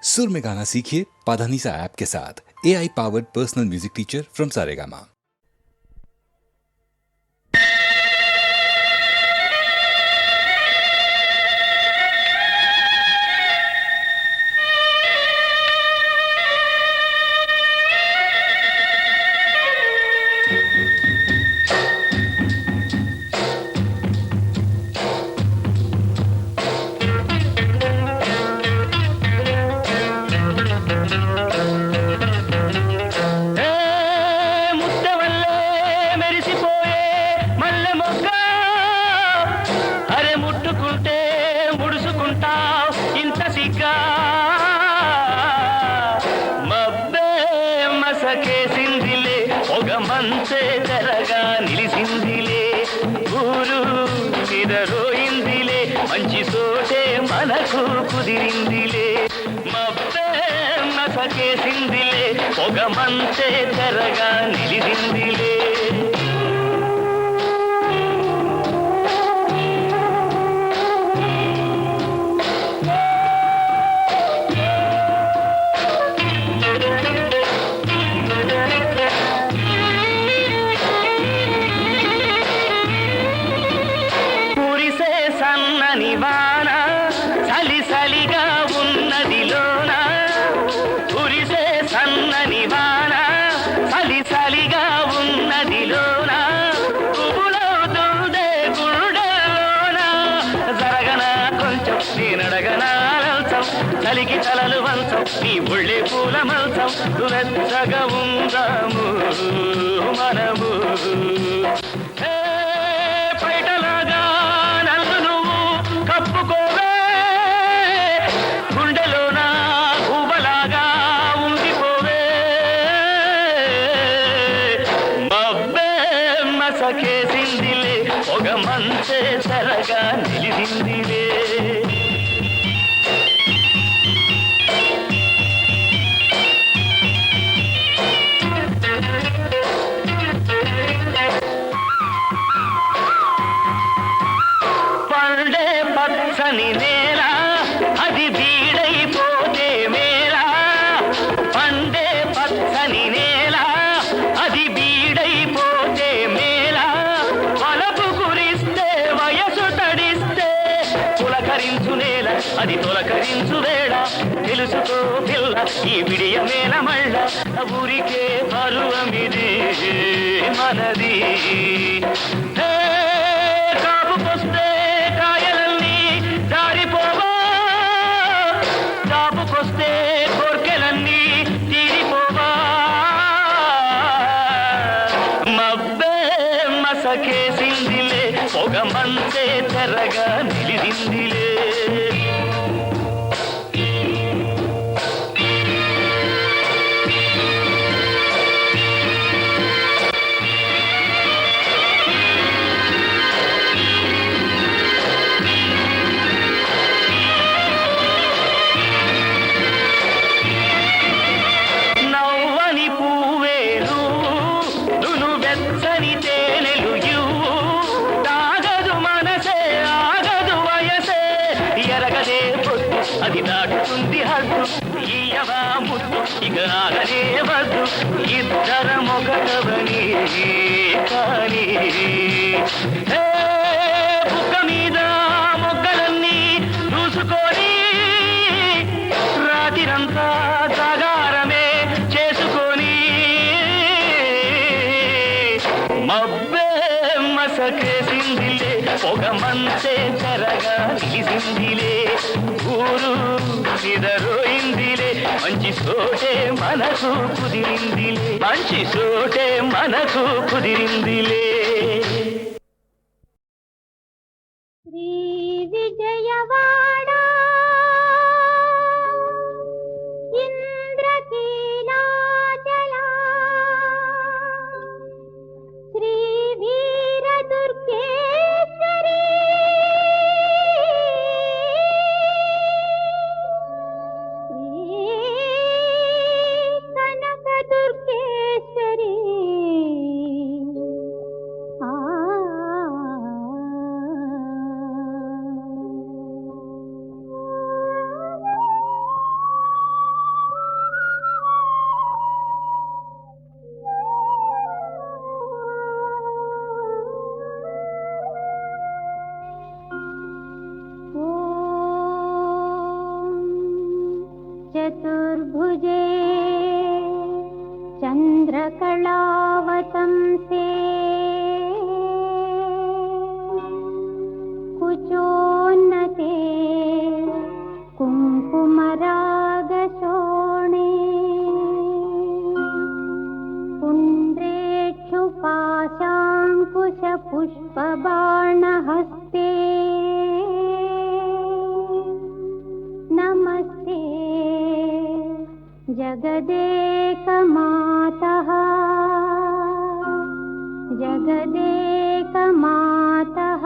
सुर में गाना सीखिए पाधानीसा ऐप के साथ। AI powered personal music teacher from Saregama. మంచే తెరగా నిలిసిందిలే ఊరు నిదరోయిందిలే మంచి సోటే మనకు కుదిరిందిలే మబ్బే మసకేసిందిలే పొగ మంచే తెరగా నిలిసిందిలే చలికి తలలు వంచం నీ ఒళ్ళే పూల మంచం వెచ్చగా ఉందాము మనము పైటలాగా నన్ను నువ్వు కప్పుకోవే గుండెలోన గుబలాగా ఉండిపోవే మబ్బే మసకేసిందిలే ఒక మంచే తెరగా నిలిసిందిలే పచ్చని నేల అది బీడైపోతే మేలా పండే పచ్చని నేల అది బీడైపోతే మేలా వలపు కురిస్తే వయసు తడిస్తే పులకరించు నేల అది తొలకరించు వేళ తెలుసుకో పిల్ల ఈ విడియ మేల మళ్ళ ఊరికే పరువమిది మనది కాపుకొస్తే జాబుకొస్తే కోర్కెలన్నీ తీరిపోవా మబ్బే మసకేసిందిలే పొగ మంచే తెరగా నిలిసిందిలే అది దాటుతుంది హద్దు ఈయవా ముద్దు ఇక ఆగనే వద్దు ఇద్దరం ఒకటవని కానీ బుక్క మీద మొగ్గలన్నీ చూసుకొని రాత్రిరంతా జాగారమే చేసుకొని మబ్బే మసకేసిందిలే పొగ మంచే తెరగా నిలిసిందిలే ఊరు నిదరోయిందిలే మంచి సోటే మనకు కుదిరిందిలే మంచి సోటే మనకు కుదిరిందిలే శ్రీ విజయవాడ ఇంద్రకీలాచలా శ్రీ వీరదుర్గేశ్వరి కనకదుర్గేశ్వరి ఆ चतुर्भुजे चन्द्रकलावतंसे कुचोन्नते कुङ्कुमरागशोणे पुण्ड्रेक्षुपाशाङ्कुशपुष्पबाणहस्ते नमस्ते जगदेकमातः जगदेकमातः।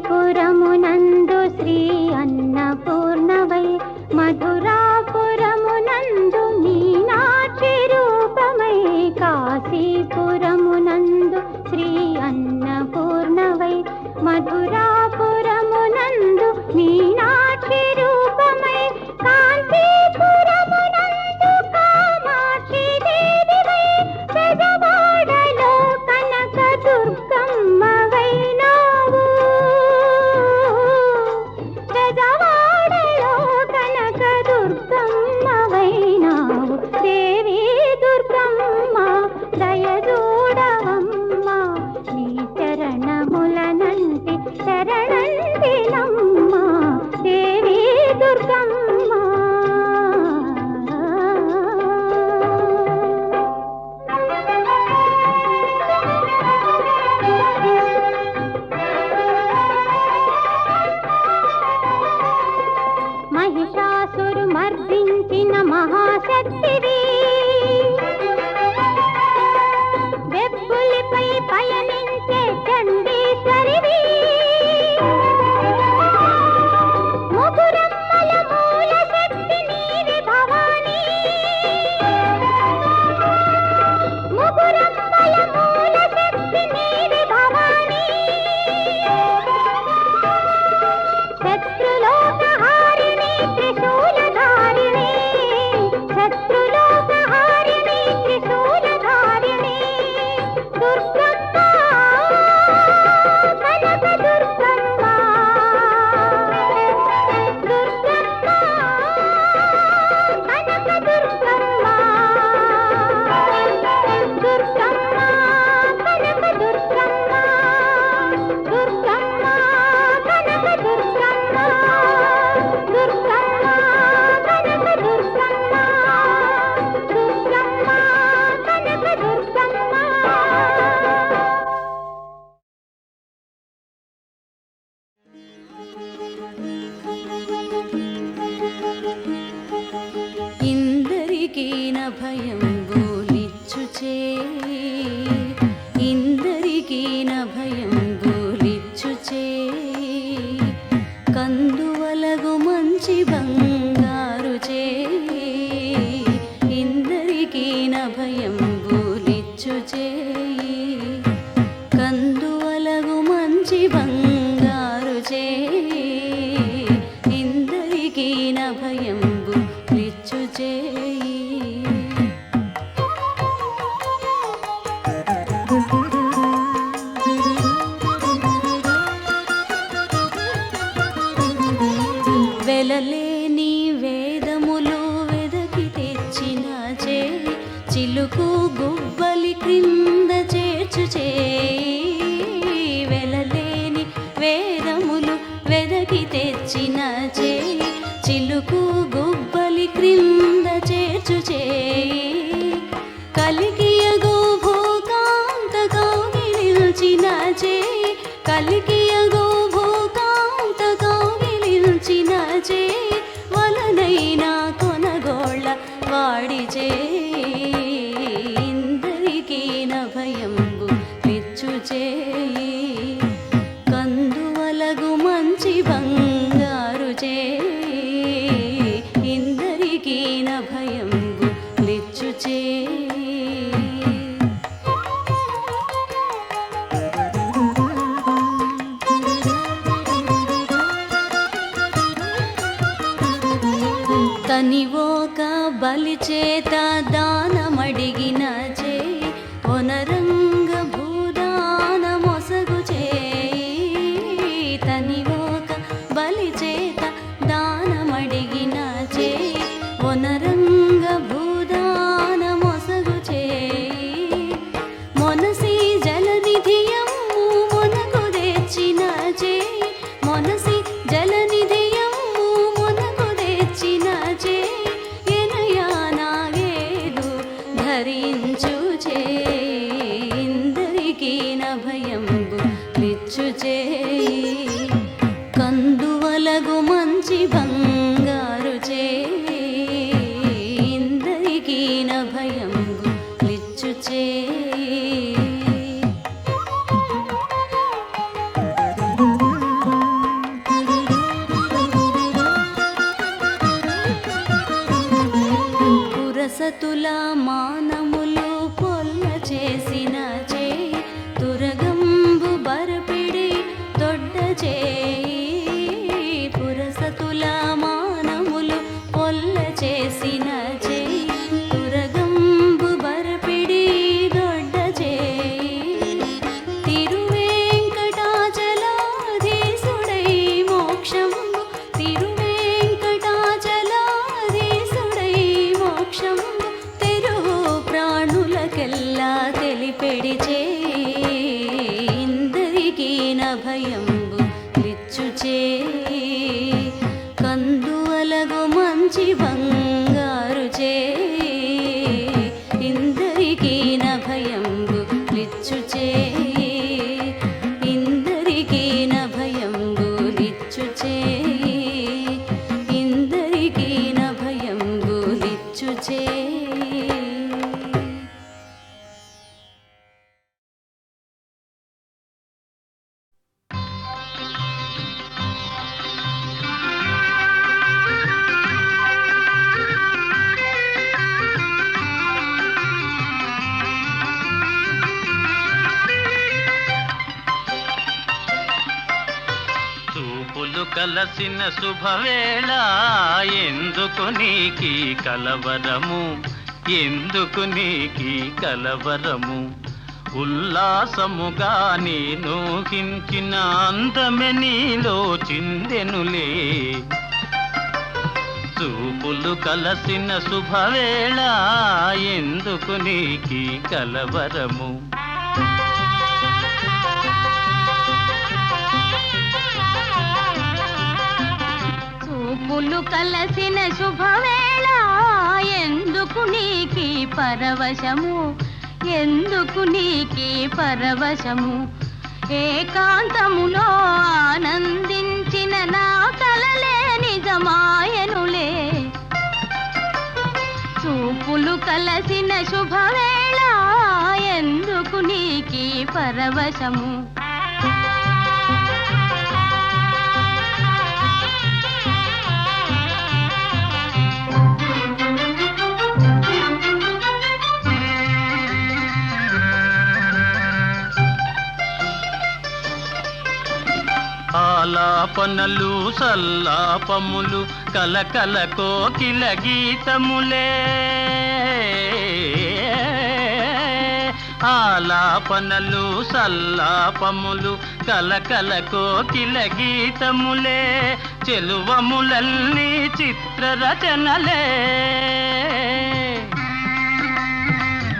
కాశీపురమునందు శ్రీ అన్నపూర్ణవై మధురాపురమునందు మీనాక్షి రూపమై కాశీపురమునందు శ్రీ అన్నపూర్ణవై మధురాపురమునందు మీనాక్షి రూపమై కాంచీపురమునందు కామాక్షి దేవివై పెదవాడలో కనక దుర్గమ్మవై దేవి దుర్గమ్మ దయదూడవమ్మ నీ చరణములనంటి శరణంటినమ్మ దేవి దుర్గమ్మ. మహిషాసురు మర్దించిన మహాశక్తివి వెబ్బులిపై పయనించే చండీశ్వరివి ముగురమ్మల మూల శక్తి నీవి భవానీ ముగురమ్మల మూల శక్తి నీవి భవానీ శత్రులోకహారిణి త్రిశూలధారిణి శత్రులో ఇందరికీ భయంబులిచ్చుచే ఇందరికీ భయంబులిచ్చుచే కందువలగు మంచి బంగారు చే ఇందరికీ భయంబులిచ్చుచే కందువలగు మంచి బంగారు చే ఇందరికీ భయంబులిచ్చుచే వెలలేని వేదములు వెదకి తెచ్చిన చే చిలుకు గుబ్బలి క్రింద చేర్చుచే వెలలేని వేదములు వెదకి తెచ్చిన చే చిలుకు గుబ్బలి క్రింద చేర్చుచే కలికియగో భూకాంత కౌగిలించిన చే కలికియగో భూకాంత కౌగిలించిన చే వలనైనా కొనగోళ్ళ వాడిచే ఇందరికీ భయంబు లిచ్చుచే కందువలగు మంచి బంగారు చే ఇందరికీ భయంబు లిచ్చుచే తనివోక బలిచేత దానమడిగిన చే ఒనరంగ భూదాన మొసగు చే తనివోక బలిచేత దానమడిగిన చే ఒనరంగ భూదాన మొసగు చే మొనసి జలనిధియమ్ము మొనకు తెచ్చిన చే మొనసి జలనిధియమ్ము మొనకు తెచ్చిన చే ఎనయా నాగేలు ధరించు చే ఇందరికీ భయంబు లిచ్చుచే కందువలగు మంచి బంగారు చే ఇందరికీ భయంబు లిచ్చుచే పురసతుల మానములు పొల్ల చేసిన చే తురగంబు బరపిడి దొడ్డ చే పురసతుల మానములు పొల్ల చేసిన చే తురగంబు బరపిడి దొడ్డ చే తిరువేంకటాచలాధీసుడై మోక్షంబు తిరువేంకటాచలాధీసుడై మోక్షంబు తెరువు ప్రాణులకెల్లా తెలిపెడిచే ఇందరికీ భయంబు లిచ్చుచే కందువలగు మంచి బంగారు చే ఇందరికీ భయంబు లిచ్చుచే ఇందరికీ భయంబు లిచ్చుచే ఇందరికీ భయంబు లిచ్చుచే చూపులు కలసిన శుభవేళ ఎందుకు నీకి కలవరము ఎందుకు నీకి కలవరము ఉల్లాసముగా నేను హించిన అందమె నీలో చిందెనులే చూపులు కలసిన శుభవేళ ఎందుకు నీకి కలవరము చూపులు కలసిన శుభవేళ ఎందుకు నీకి పరవశము ఎందుకు నీకి పరవశము ఏకాంతములో ఆనందించిన నా కలలే నిజమాయనులే చూపులు కలసిన శుభవేళ ఎందుకు నీకీ పరవశము ఆలాపనలు సల్లాపములు కలకల కోకిల గీతములే ఆలాపనలు సల్లాపములు కలకల కోకిల గీతములే చెలువములన్నీ చిత్రరచనలే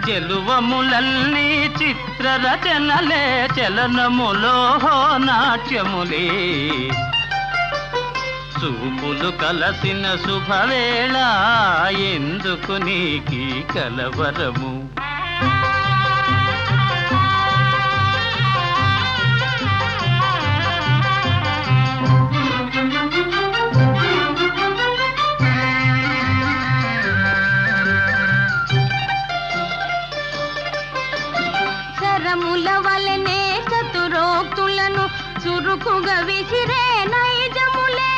చెలువములన్నీ చిత్రరచనలే చలనములో నాట్యములే చూపులు కలసిన శుభవేళ ఎందుకు నీకీ కలవరము శరముల వలనే చతురోక్తులను చురుకుగా విసిరే నైజములే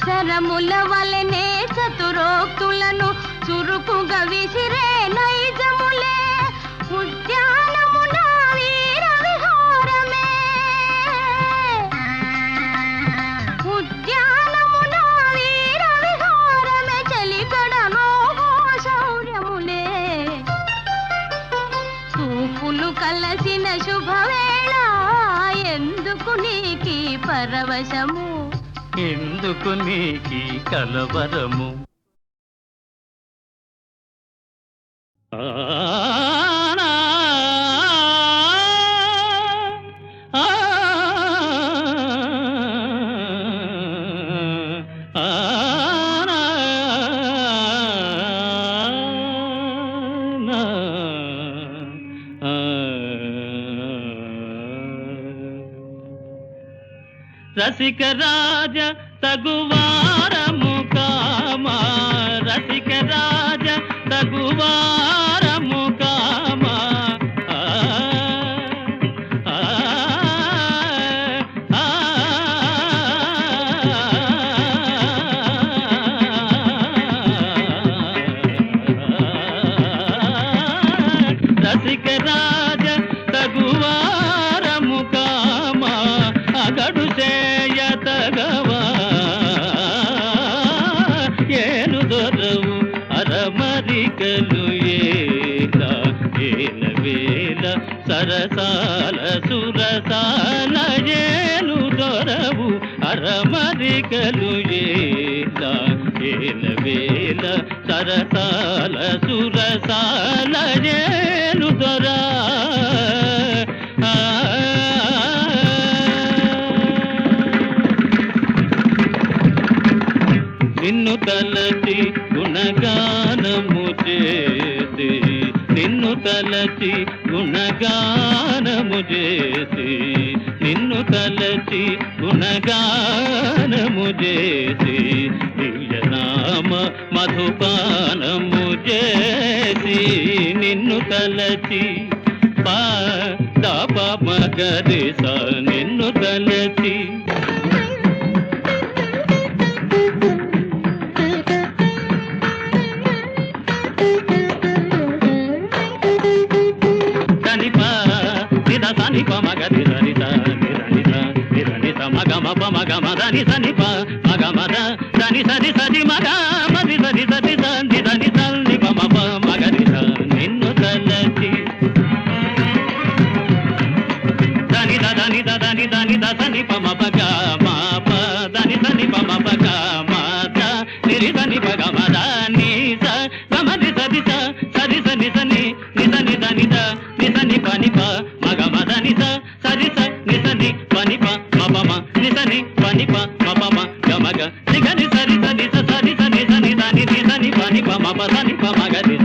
శరముల వలనే చతురోక్తులను చురుకుగా విసిరే నైజములే ఉద్యానమున వీర విహారమే ఉద్యానమున వీర విహారమే చలికడనో శౌర్యములే చూపులు కలసిన శుభవేళ ఎందుకు నీకీ పరవశము ఎందుకు నీకీ కలవరము రసిక రాజ తగువారము కామా రసిక రాజ తగువారము కామా రసిక రాజ తగువారము కామా అగడు చేయతగవా ఏను దొరవు అరమరికలు ఏల వేల సరసాల సురసాల ఏను దొరవు అరమరికలు ఏల వేల సరసాల సురసాల ఏను దొరా నిన్ను తలచి గుణగానము చేసి నిన్ను తలచి గుణగానము చేసి నిన్ను తలచి గుణగానము చేసి దివ్యనామ మధుపానము చేసి నిన్ను తలచి దాప మగరిస నిన్ను తలచి సనిప మగరి సరిత నిరనిత నిరనిత మగమ పమగమ దని సనిప మగమద దని సరి సరి మగ మది సరి సరి సంది దని సల్ని పమ మగరి నిన్ను తలచి దని దని దని దని దని పమ పగ మా ప దని సని పమ పగ మాత నిరి సని పగ మద ని స గమది సరి సరి సని సని నిదని దని ద నిదని పని ప నిస సరి స నిసని పని ప మపమ నిసని పని ప మపమ గమగ నిగని సరి స నిస సరి స నిసని దాని నిసని పని ప మప సని ప మగ నిస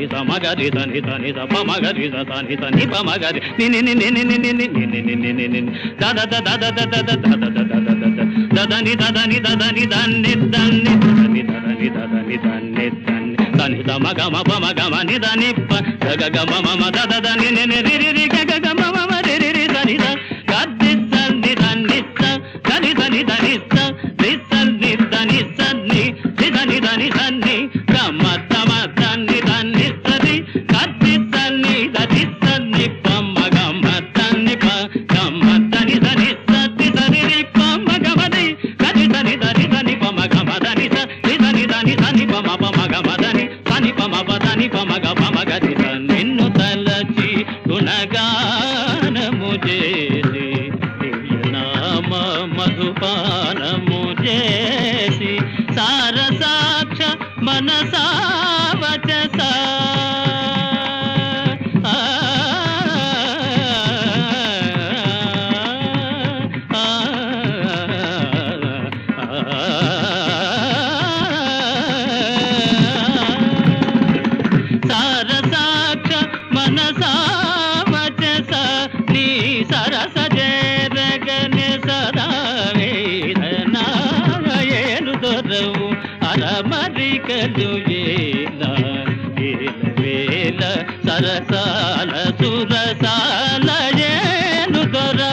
ని స మగరి ద ని ద ని ద ప మగరి ద ద ని ద ని ప మగరి ని ని ని ని ని ని ని ని ని ని ని ని the the the the the the the the the the the the the ని ద ద ని ద ద ని ద ని ద ని ద ని ద ని ద ని ద ని ద ని ద మ గ మ ప మ గ మ ని ద ని ప గ గ గ మ మ మ ద ద ద ని ని ని రి రి రి గ గ గ మ మ మ రి రి రి ద ని ద గ ది స ని ద ని స ద ని ద ని ద ని స రి స ని ద ని స ని రి ద ని ద ని స ని గ మ ద మ ద ని ద ని స రి గ ది స ని ద ని స ని ప మ గ మ ద ని ప గ మ ద ని ద ని స ది ద ని రి ప మ గ మ ది గ ది ద ని ద ని ద ని ప మ గ మ ద ని స రి ద ని ద ని స ని ప మ ప మ గ మ ద ని స ని ప మ ప ద ని ప మ గ ప మ గ ది స నిన్ను తలచి గుణగానము చేసి దివ్యనామ మధుపానము చేసి సారసాక్ష మనసా వచస సారసాక్ష మనసా వచస నీ సరస జరగని సదా వేదనాయలు దొరవు అరమరికలు ఏల వేల సరసాల సురసాల ఏలు దొరా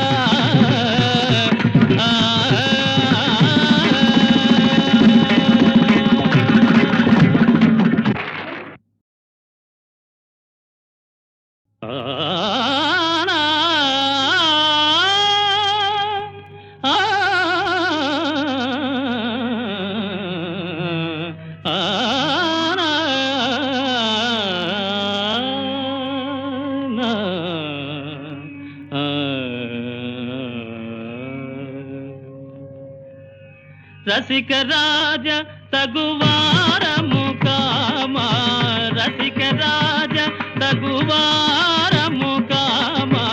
రసిక రాజ తగువారము కామా రసిక రాజ తగువారము కామా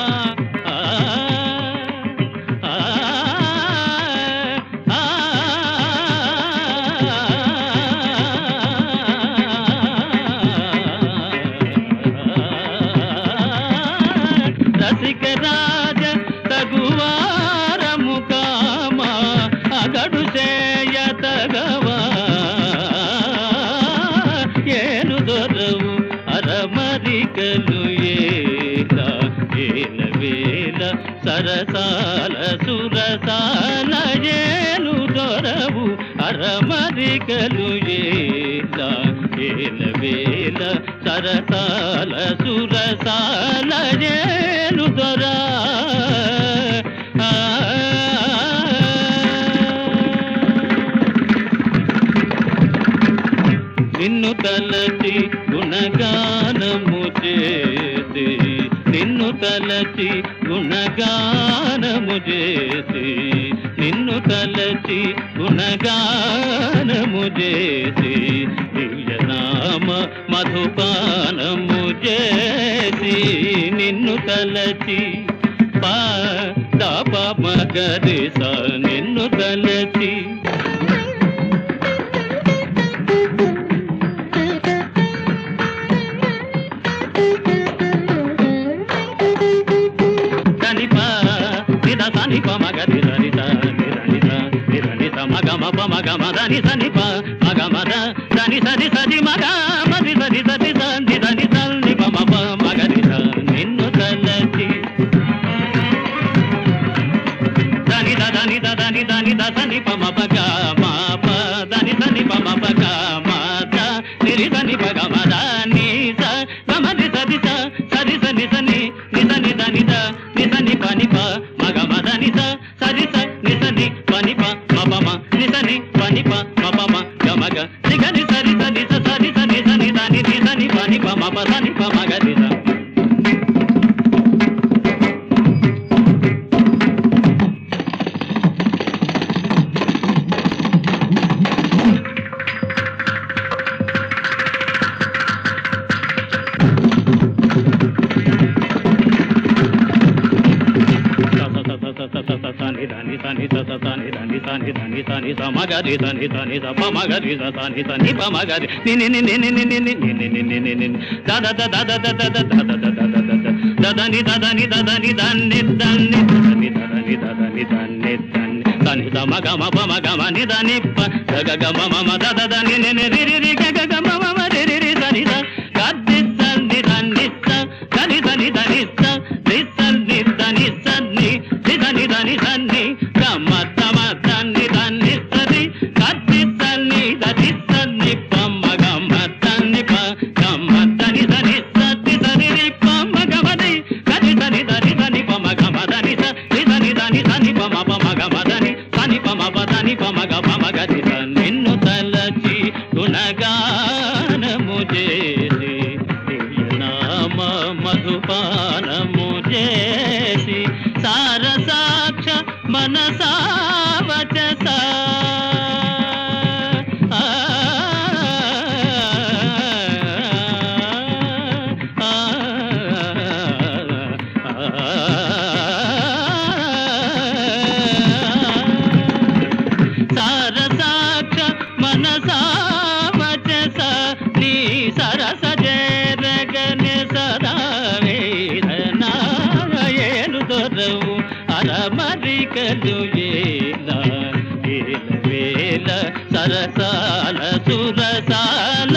రసిక రాజ తగువారము కామా అగడు చేయతగవా ఏలు దొరవు అరమరికలు ఏల ఏల వేల సరసాల సురసాల ఏలు దొరవు అరమరికలు ఏల ఏల వేల సరసాల సురసాల ఏలు దొరా నిన్ను తలచి గుణగానము చేసి నిన్ను తలచి గుణగానము చేసి నిన్ను తలచి గుణగానము చేసి దివ్యనామ మధుపానము చేసి నిన్ను తలచి పా ద ప మ గ రి స నిన్ను తలచి ని ప మ గ రి ద ని ద ని ద ని ద ని ద ని ద మ గ మ ప మ గ మ ద ని స ని ప మ గ మ ద ద ని స ని స ని మ గ మ రి స ని స ని స ని ద ని ద ని ప మ ప మ గ రి ద నిన్ను తలచి ద ని ద ద ని ద ద ని ద ని ద స ని ప మ ప గ మ ప ద ని స ని ప మ ప గ మ ద ని రి ద ని ప గ మ ద ని స గ మ రి స ని స స రి స ని స ని ని స ని ద ని ద ని స ని ప ని ప మ గ మ ద ని స స రి స ని స ని ప ని ప మ ప మ ని స ని ప ని ప మ ప మ గ మ గ ని గ ని స రి స ని స స రి స ని స ని ద ని ని స ని ప ని ప మ ప స ని ప మ గ రి స ని ద ని స ని స స ని ద ని స ని ద ని స దని దని దని సమగరి దని దని సమగరి దని దని పమగరి ని ని ని ని ని ని ని ని ని ని ని దద దద దద దద దద దద దదని దదని దదని దన్ని దన్ని దదని దదని దదని దన్ని దన్ని దని సమగమ పమగమ ని దని ప గగ మమ మద దని ని ని రి రి గగ మమ మ రి రి రి దని ద గద్ది దని దని దని దని దని దని దని దని దని దని దని గమ తమ దని దని సరి గద్ది దని దని దని పమ గమ దని ప గమ దని దని సరి దని రి పమ గమ ని గది దని దని దని పమ గమ దని సరి దని దని దని పమ పమ గమ దని దని పమ ప దని పమ గ పమ గది నిన్ను తలచి గుణగానము చేసి నామ మధుపానము చేసి సారసాక్ష మనసా వచస సారసాక్ష మనసా వచస నీ సరస జరగని సదా వేదనాయలు దొరవు అరమరికలు వేల సరసాల సురసాల